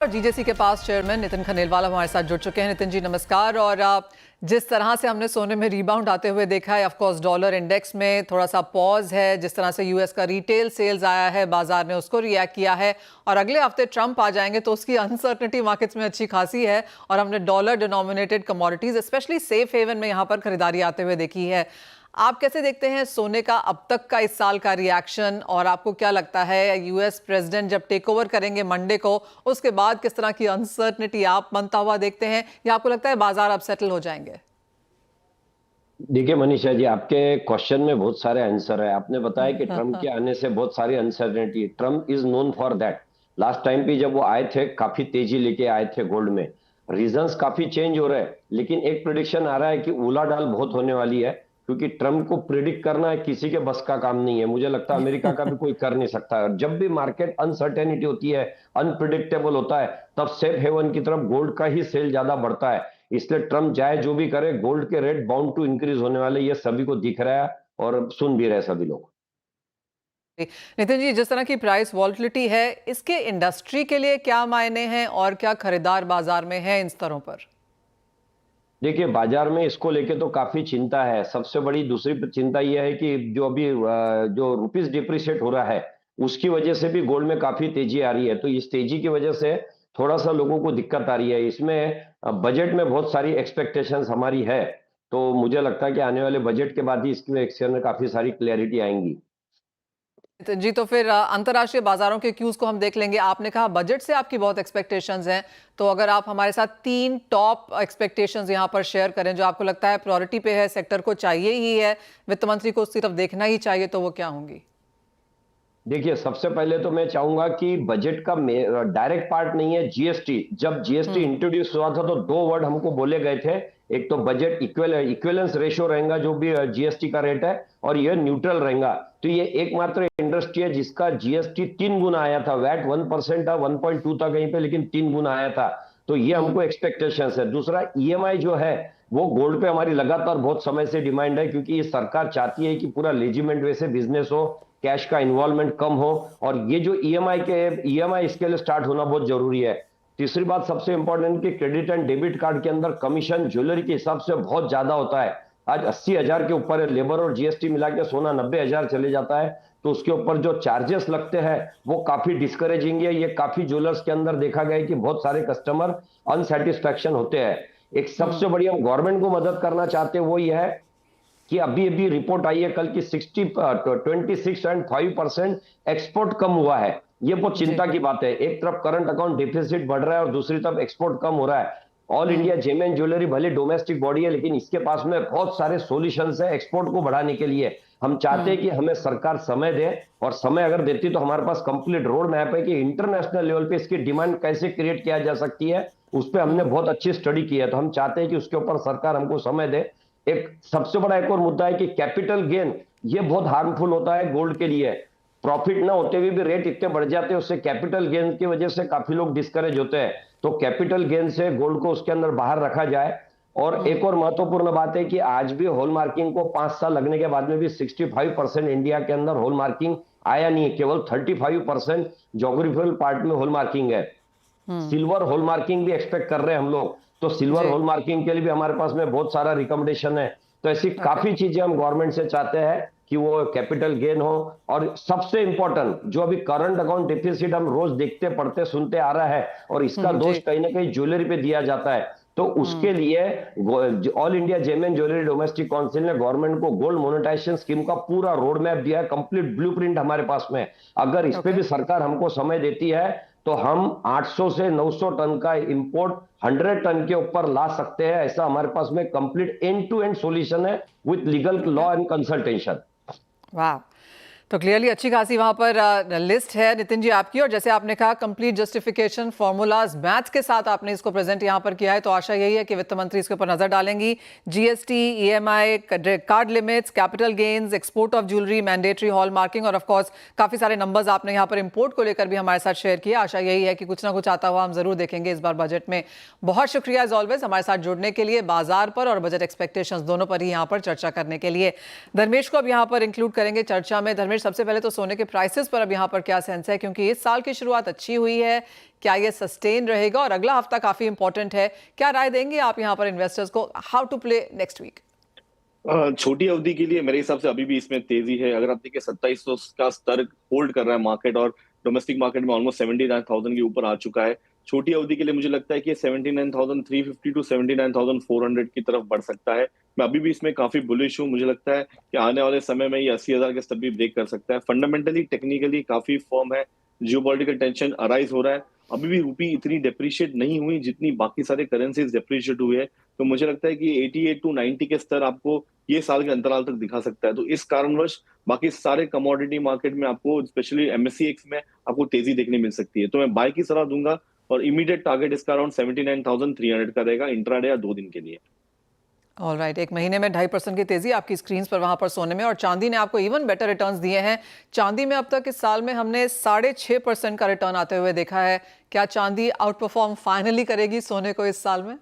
और जीजेसी के पास चेयरमैन नितिन खंडेलवाल हमारे साथ जुड़ चुके हैं। नितिन जी नमस्कार। और जिस तरह से हमने सोने में रिबाउंड आते हुए देखा है, ऑफ कोर्स डॉलर इंडेक्स में थोड़ा सा पॉज है, जिस तरह से यूएस का रिटेल सेल्स आया है, बाजार ने उसको रिएक्ट किया है और अगले हफ्ते ट्रंप आ जाएंगे तो उसकी अनसर्टनिटी मार्केट्स में अच्छी खासी है और हमने dollar denominated commodities specially safe haven में यहाँ पर खरीदारी आते हुए देखी है। आप कैसे देखते हैं सोने का अब तक का इस साल का रिएक्शन, और आपको क्या लगता है यूएस प्रेसिडेंट जब टेक ओवर करेंगे मंडे को, उसके बाद किस तरह की अनसर्टनिटी आप बनता हुआ देखते हैं, या आपको लगता है बाजार अब सेटल हो जाएंगे? देखिए मनीषा जी, आपके क्वेश्चन में बहुत सारे आंसर है। आपने बताया कि ट्रम्प के आने से बहुत सारी uncertainty, Trump is known for that. Last time भी जब वो आए थे काफी तेजी लेके आए थे गोल्ड में। रीजंस काफी चेंज हो रहे हैं, लेकिन एक प्रिडिक्शन आ रहा है कि उलाढाल बहुत होने वाली है, क्योंकि ट्रम्प को प्रिडिक्ट करना किसी के बस का काम नहीं है। मुझे लगता है अमेरिका का भी कोई कर नहीं सकता। और जब भी मार्केट अनसर्टेनिटी होती है, अनप्रिडिक्टेबल होता है, तब सेफ हेवन की तरफ गोल्ड का ही सेल ज्यादा बढ़ता है। इसलिए ट्रम्प चाहे जो भी करे, गोल्ड के रेट बाउंड टू इंक्रीज होने वाले, ये सभी को दिख रहा है और सुन भी रहे सभी लोग। नितिन जी, जिस तरह की प्राइस वॉल्टिलिटी है, इसके इंडस्ट्री के लिए क्या मायने हैं और क्या खरीदार बाजार में है इन स्तरों पर? देखिए, बाजार में इसको लेके तो काफी चिंता है। सबसे बड़ी दूसरी चिंता यह है कि जो अभी जो रुपीस डिप्रिशिएट हो रहा है, उसकी वजह से भी गोल्ड में काफी तेजी आ रही है। तो इस तेजी की वजह से थोड़ा सा लोगों को दिक्कत आ रही है। इसमें बजट में बहुत सारी एक्सपेक्टेशंस हमारी है, तो मुझे लगता है कि आने वाले बजट के बाद ही इसमें एक्शन में काफी सारी क्लैरिटी आएंगी। जी, तो फिर अंतर्राष्ट्रीय बाजारों के क्यूज को हम देख लेंगे। आपने कहा बजट से आपकी बहुत एक्सपेक्टेशंस हैं, तो अगर आप हमारे साथ 3 टॉप एक्सपेक्टेशंस यहां पर शेयर करें जो आपको लगता है प्रायोरिटी पे है, सेक्टर को चाहिए ही है, वित्त मंत्री को उसकी तरफ देखना ही चाहिए, तो वो क्या होंगी? देखिए, सबसे पहले तो मैं चाहूंगा कि बजट का डायरेक्ट पार्ट नहीं है जीएसटी। जब जीएसटी इंट्रोड्यूस हुआ था तो 2 वर्ड हमको बोले गए थे। एक तो बजट इक्विवेलेंस रेशियो रहेगा, जो भी जीएसटी का रेट है, और यह न्यूट्रल रहेगा। तो ये एकमात्र इंडस्ट्री है जिसका जीएसटी 3 गुना आया था। वैट 1% था, 1.2 था कहीं पे, लेकिन 3 गुना आया था। तो ये हमको एक्सपेक्टेशन है। दूसरा, ईएमआई जो है वो गोल्ड पे हमारी लगातार बहुत समय से डिमांड है, क्योंकि ये सरकार चाहती है कि पूरा लेजिमेंट वे से बिजनेस हो, कैश का इन्वॉल्वमेंट कम हो, और ये जो ईएमआई इसके लिए स्टार्ट होना बहुत जरूरी है। तीसरी बात सबसे इंपॉर्टेंट कि क्रेडिट एंड डेबिट कार्ड के अंदर कमीशन ज्वेलरी के हिसाब से बहुत ज्यादा होता है। आज 80,000 के ऊपर है। लेबर और जीएसटी मिला के सोना 90,000 चले जाता है, तो उसके ऊपर जो चार्जेस लगते हैं वो काफी डिस्करेजिंग है। ये काफी ज्वेलर्स के अंदर देखा गया है कि बहुत सारे कस्टमर अनसेटिस्फैक्शन होते हैं। एक सबसे बड़ी हम गवर्नमेंट को मदद करना चाहते हैं, वो ये है कि अभी अभी रिपोर्ट आई है कल की 26.5% एक्सपोर्ट कम हुआ है। ये बहुत चिंता की बात है। एक तरफ करंट अकाउंट डिफिसिट बढ़ रहा है और दूसरी तरफ एक्सपोर्ट कम हो रहा है। All India gem and jewellery भले डोमेस्टिक बॉडी है, लेकिन इसके पास में बहुत सारे सॉल्यूशंस है एक्सपोर्ट को बढ़ाने के लिए। हम चाहते हैं कि हमें सरकार समय दे, और समय अगर देती तो हमारे पास कंप्लीट रोड मैप है कि इंटरनेशनल लेवल पे इसकी डिमांड कैसे क्रिएट किया जा सकती है। उस पर हमने बहुत अच्छी स्टडी की है, तो हम चाहते हैं कि उसके ऊपर सरकार हमको समय दे। एक सबसे बड़ा एक और मुद्दा है कि कैपिटल गेन, ये बहुत हार्मफुल होता है गोल्ड के लिए। प्रॉफिट ना होते हुए भी रेट इतने बढ़ जाते हैं, उससे कैपिटल गेन की वजह से काफी लोग डिस्करेज होते हैं। तो कैपिटल गेन से गोल्ड को उसके अंदर बाहर रखा जाए। और एक और महत्वपूर्ण बात है कि आज भी हॉल मार्किंग को 5 साल लगने के बाद में भी 65% इंडिया के अंदर हॉल मार्किंग आया नहीं है। केवल 35% जोग्राफिकल पार्ट में हॉल मार्किंग है। सिल्वर हॉल मार्किंग भी एक्सपेक्ट कर रहे हैं हम लोग, तो सिल्वर हॉल मार्किंग के लिए भी हमारे पास में बहुत सारा रिकमेंडेशन है। तो ऐसी काफी चीजें हम गवर्नमेंट से चाहते हैं कि वो कैपिटल गेन हो। और सबसे इंपॉर्टेंट, जो अभी करंट अकाउंट डिफिसिट हम रोज देखते पढ़ते सुनते आ रहा है, और इसका दोष कहीं ना कहीं ज्वेलरी पे दिया जाता है, तो उसके लिए all India gem and jewellery domestic council ने गवर्नमेंट को गोल्ड मोनेटाइजेशन स्कीम का पूरा रोड मैप दिया है, कंप्लीट ब्लूप्रिंट हमारे पास में। अगर इस पे भी सरकार हमको समय देती है तो हम 800 से 900 टन का इंपोर्ट 100 टन के ऊपर ला सकते हैं। ऐसा हमारे पास में complete end to end solution है with legal law and consultation. वाह, तो क्लियरली अच्छी खासी वहां पर लिस्ट है नितिन जी आपकी, और जैसे आपने कहा कंप्लीट जस्टिफिकेशन फॉर्मूलाज मैथ्स के साथ आपने इसको प्रेजेंट यहां पर किया है, तो आशा यही है कि वित्त मंत्री इसके ऊपर नजर डालेंगी। GST, EMI, card limits, capital gains, export of jewellery, mandatory hallmarking, और ऑफ कोर्स काफी सारे नंबर्स आपने यहाँ पर इंपोर्ट को लेकर भी हमारे साथ शेयर किए। आशा यही है कि कुछ ना कुछ आता हुआ हम जरूर देखेंगे इस बार बजट में। बहुत शुक्रिया एज ऑलवेज हमारे साथ जुड़ने के लिए, बाजार पर और बजट एक्सपेक्टेशंस दोनों पर ही यहाँ पर चर्चा करने के लिए। धर्मेश को अब यहाँ पर इंक्लूड करेंगे चर्चा में। धर्मेश, सबसे पहले तो सोने के प्राइसेस पर अब यहाँ पर क्या सेंस है, क्योंकि इस साल की शुरुआत अच्छी हुई है, क्या ये सस्टेन रहेगा और अगला हफ्ता काफी इंपॉर्टेंट है, क्या राय देंगे आप यहाँ पर इन्वेस्टर्स को, how to play next week? छोटी अवधि के लिए मेरे हिसाब से अभी भी इसमें तेजी है। अगर आप देखिए 2700 का स्तर होल्ड कर रहा है मार्केट, और डोमेस्टिक मार्केट में ऑलमोस्ट 79,000 के ऊपर आ चुका है। छोटी अवधि के लिए मुझे लगता है कि 79,350 टू 79,400 की तरफ बढ़ सकता है। मैं अभी भी इसमें काफी बुलिश हूँ। मुझे लगता है कि आने वाले समय में ये 80,000 के स्तर भी ब्रेक कर सकता है। फंडामेंटली टेक्निकली काफी फर्म है। जियोपॉलिटिकल टेंशन अराइज हो रहा है। अभी भी रूपी इतनी डेप्रिशिएट नहीं हुई जितनी बाकी सारे करेंसीज डेप्रिशिएट हुए हैं। तो मुझे लगता है कि 88 टू 90 के स्तर आपको ये साल के अंतराल तक दिखा सकता है। तो इस कारणवश बाकी सारे कमोडिटी मार्केट में आपको, स्पेशली एमएससीएक्स में, आपको तेजी देखने मिल सकती है। तो मैं बाय की सलाह दूंगा, और इमीडिएट टारगेट इसका अराउंड 79,300 का रहेगा इंट्राडे या 2 दिन के लिए। ऑलराइट, एक महीने में 2.5% की तेजी आपकी स्क्रीन पर वहां पर सोने में, और चांदी ने आपको इवन बेटर रिटर्न्स दिए हैं। चांदी में अब तक इस साल में हमने 6.5% का रिटर्न आते हुए देखा है। क्या चांदी आउट परफॉर्म फाइनली करेगी सोने को इस साल में?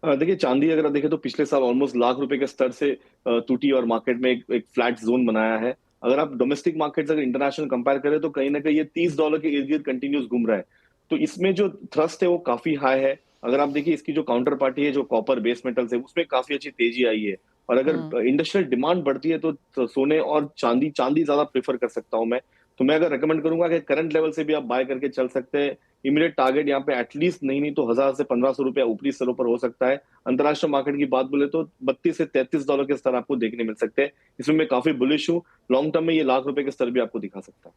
देखिए, चांदी अगर आप देखें तो पिछले साल ऑलमोस्ट लाख रुपए के स्तर से टूटी और मार्केट में एक फ्लैट जोन बनाया है। अगर आप डोमेस्टिक मार्केट से अगर इंटरनेशनल कंपेयर करें तो कहीं ना कहीं ये $30 के इर्द गिर्द कंटिन्यूस घूम रहा है। तो इसमें जो थ्रस्ट है वो काफी हाई है। अगर आप देखिए इसकी जो काउंटर पार्टी है, जो कॉपर बेस मेटल्स है, उसमें काफी अच्छी तेजी आई है। और अगर इंडस्ट्रियल डिमांड बढ़ती है तो सोने और चांदी चांदी ज्यादा प्रेफर कर सकता हूं मैं। तो मैं अगर रेकमेंड करूंगा कि करंट लेवल से भी आप बाय करके चल सकते हैं। इमीडिएट टारगेट यहाँ पे एटलीस्ट नहीं तो 1,000 से 1,500 रुपया ऊपरी स्तरों पर हो सकता है। अंतरराष्ट्रीय मार्केट की बात बोले तो $32 से $33 के स्तर आपको देखने मिल सकते हैं। इसमें मैं काफी बुलिश हूँ। लॉन्ग टर्म में ये लाख रुपए के स्तर भी आपको दिखा सकता है।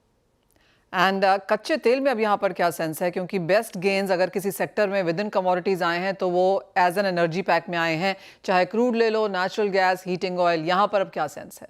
एंड कच्चे तेल में अब यहाँ पर क्या सेंस है, क्योंकि बेस्ट गेन्स अगर किसी सेक्टर में विद इन कमोडिटीज आए हैं तो वो एज एन एनर्जी पैक में आए हैं, चाहे क्रूड ले लो, नेचुरल गैस, हीटिंग ऑयल, यहाँ पर अब क्या सेंस है?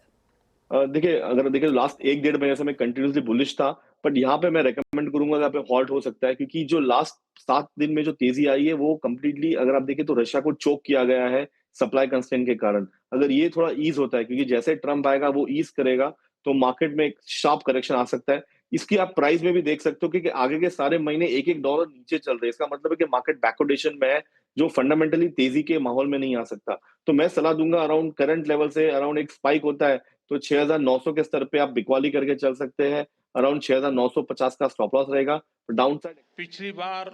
देखिए, अगर देखिए लास्ट 1 डेढ़ महीने से मैं कंटिन्यूसली बुलिश था, बट यहाँ पे मैं रेकमेंड करूंगा कि यहाँ पे हॉल्ट हो सकता है, क्योंकि जो लास्ट 7 दिन में जो तेजी आई है वो कंप्लीटली, अगर आप देखिए तो रशिया को चोक किया गया है सप्लाई कंस्ट्रेंट के कारण। अगर ये थोड़ा ईज होता है, क्योंकि जैसे ट्रम्प आएगा वो ईज करेगा, तो मार्केट में एक शार्प करेक्शन आ सकता है। इसकी आप प्राइस में भी देख सकते हो, क्योंकि आगे के सारे महीने $1-1 नीचे चल रहे हैं। इसका मतलब है कि मार्केट बैकवर्डेशन में है, जो फंडामेंटली तेजी के माहौल में नहीं आ सकता। तो मैं सलाह दूंगा अराउंड करंट लेवल से अराउंड एक स्पाइक होता है तो 6,900 के स्तर पे आप बिकवाली करके चल सकते हैं। अराउंड 6,950 का स्टॉप लॉस रहेगा। डाउन साइड पिछली बार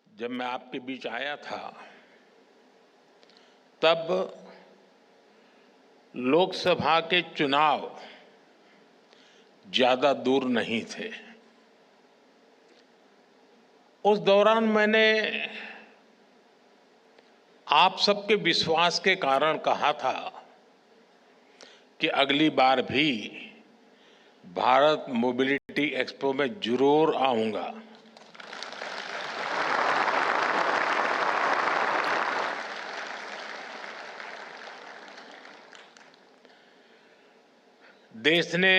जब मैं आपके बीच आया था तब लोकसभा के चुनाव ज्यादा दूर नहीं थे। उस दौरान मैंने आप सबके विश्वास के कारण कहा था कि अगली बार भी भारत मोबिलिटी एक्सपो में जरूर आऊंगा। देश ने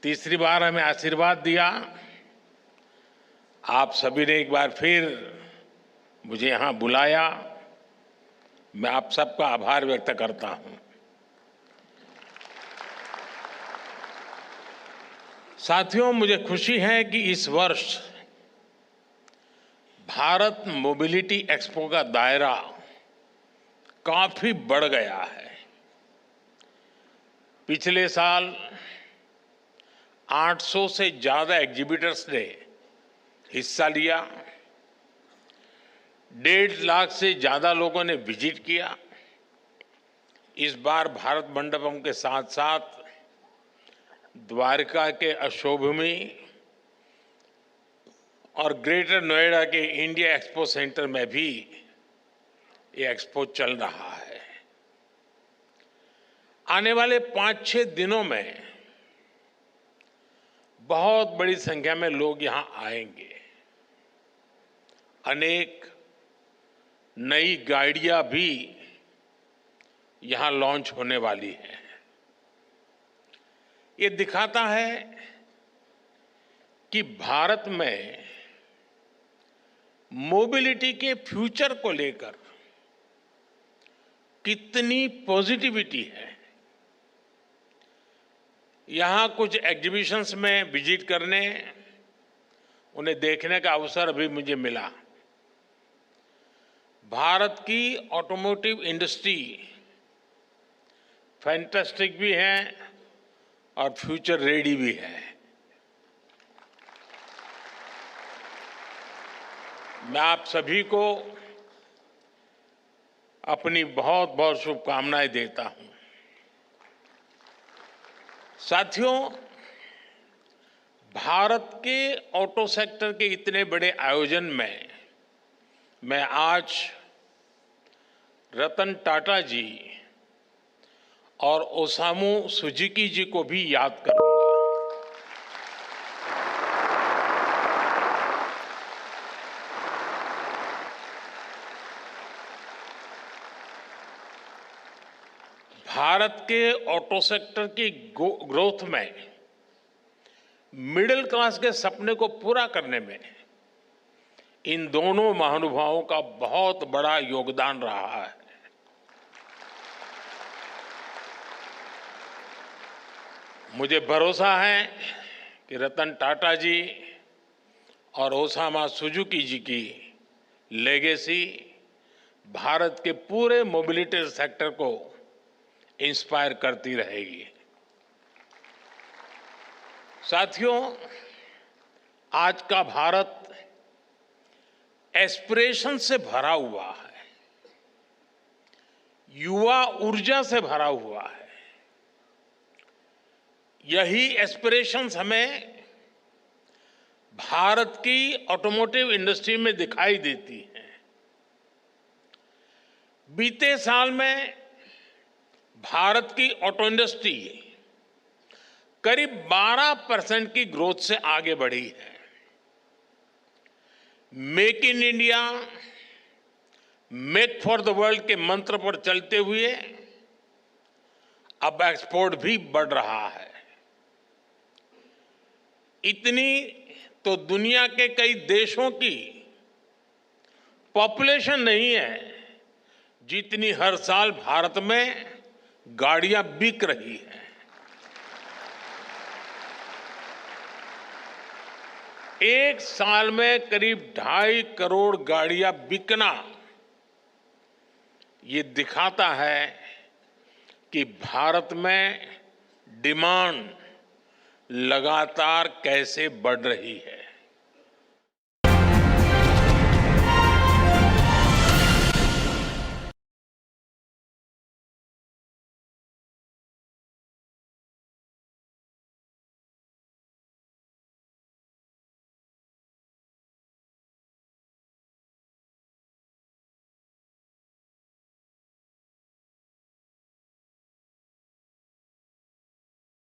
तीसरी बार हमें आशीर्वाद दिया। आप सभी ने एक बार फिर मुझे यहां बुलाया। मैं आप सबका आभार व्यक्त करता हूं। साथियों, मुझे खुशी है कि इस वर्ष भारत मोबिलिटी एक्सपो का दायरा काफी बढ़ गया है। पिछले साल 800 से ज्यादा एग्जीबिटर्स ने हिस्सा लिया। 1.5 लाख से ज्यादा लोगों ने विजिट किया। इस बार भारत मंडपम के साथ साथ द्वारका के अशोभूमि और ग्रेटर नोएडा के इंडिया एक्सपो सेंटर में भी ये एक्सपो चल रहा है। आने वाले 5-6 दिनों में बहुत बड़ी संख्या में लोग यहां आएंगे। अनेक नई गाड़ियां भी यहां लॉन्च होने वाली हैं। ये दिखाता है कि भारत में मोबिलिटी के फ्यूचर को लेकर कितनी पॉजिटिविटी है। यहां कुछ एग्जीबिशंस में विजिट करने, उन्हें देखने का अवसर भी मुझे मिला। भारत की ऑटोमोटिव इंडस्ट्री फैंटास्टिक भी हैं और फ्यूचर रेडी भी हैं। मैं आप सभी को अपनी बहुत बहुत शुभकामनाएं देता हूं। साथियों, भारत के ऑटो सेक्टर के इतने बड़े आयोजन में मैं आज रतन टाटा जी और ओसामू सुजुकी जी को भी याद करूंगा। भारत के ऑटो सेक्टर की ग्रोथ में मिडिल क्लास के सपने को पूरा करने में इन दोनों महानुभावों का बहुत बड़ा योगदान रहा है। मुझे भरोसा है कि रतन टाटा जी और ओसामा सुजुकी जी की लेगेसी भारत के पूरे मोबिलिटी सेक्टर को इंस्पायर करती रहेगी। साथियों, आज का भारत एस्पिरेशन से भरा हुआ है, युवा ऊर्जा से भरा हुआ है। यही एस्पिरेशंस हमें भारत की ऑटोमोटिव इंडस्ट्री में दिखाई देती हैं। बीते साल में भारत की ऑटो इंडस्ट्री करीब 12% की ग्रोथ से आगे बढ़ी है। Make in India, make for the world के मंत्र पर चलते हुए अब एक्सपोर्ट भी बढ़ रहा है। इतनी तो दुनिया के कई देशों की पॉपुलेशन नहीं है जितनी हर साल भारत में गाड़ियां बिक रही हैं। एक साल में करीब 2.5 करोड़ गाड़ियां बिकना ये दिखाता है कि भारत में डिमांड लगातार कैसे बढ़ रही है।